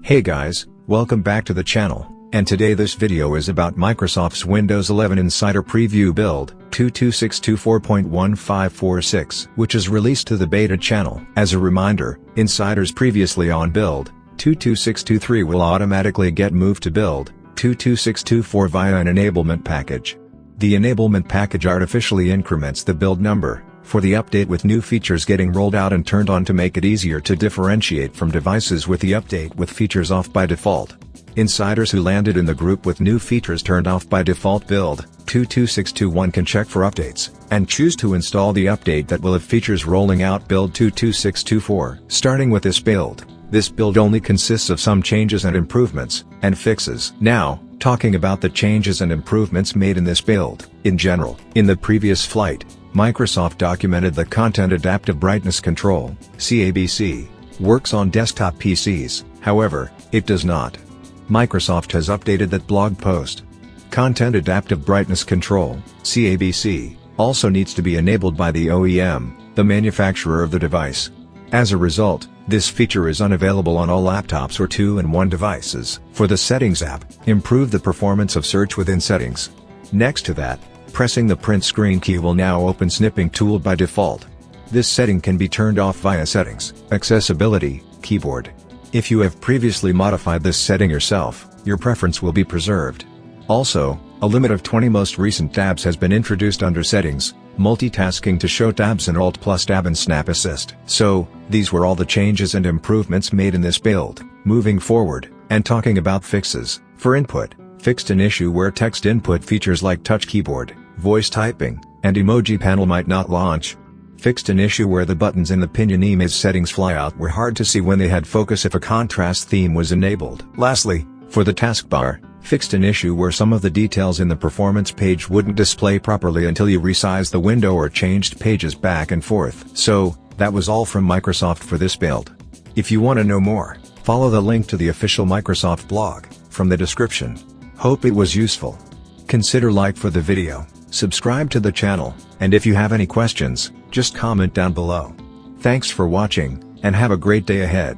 Hey guys, welcome back to the channel, and today this video is about Microsoft's Windows 11 Insider Preview build 22624.1546, which is released to the beta channel. As a reminder, Insiders previously on build 22623 will automatically get moved to build 22624 via an enablement package. The enablement package artificially increments the build number for the update with new features getting rolled out and turned on to make it easier to differentiate from devices with the update with features off by default. Insiders who landed in the group with new features turned off by default build 22621 can check for updates and choose to install the update that will have features rolling out build 22624. Starting with this build only consists of some changes and improvements and fixes. Now, talking about the changes and improvements made in this build. In general, in the previous flight, Microsoft documented the Content Adaptive Brightness Control (CABC) works on desktop PCs, however, it does not. Microsoft has updated that blog post. Content Adaptive Brightness Control (CABC) also needs to be enabled by the OEM, the manufacturer of the device. As a result, this feature is unavailable on all laptops or 2-in-1 devices. For the Settings app, improve the performance of search within Settings. Next to that, pressing the print screen key will now open Snipping tool by default. This setting can be turned off via Settings, Accessibility, Keyboard. If you have previously modified this setting yourself, your preference will be preserved. Also, a limit of 20 most recent tabs has been introduced under Settings, Multitasking to show tabs in Alt plus Tab and Snap Assist. So, these were all the changes and improvements made in this build. Moving forward, and talking about fixes, for input, fixed an issue where text input features like Touch Keyboard, voice typing, and emoji panel might not launch. Fixed an issue where the buttons in the Pinion Image settings flyout were hard to see when they had focus if a contrast theme was enabled. Lastly, for the taskbar, fixed an issue where some of the details in the performance page wouldn't display properly until you resized the window or changed pages back and forth. So, that was all from Microsoft for this build. If you want to know more, follow the link to the official Microsoft blog from the description. Hope it was useful. Consider like for the video, subscribe to the channel, and if you have any questions, just comment down below. Thanks for watching, and have a great day ahead.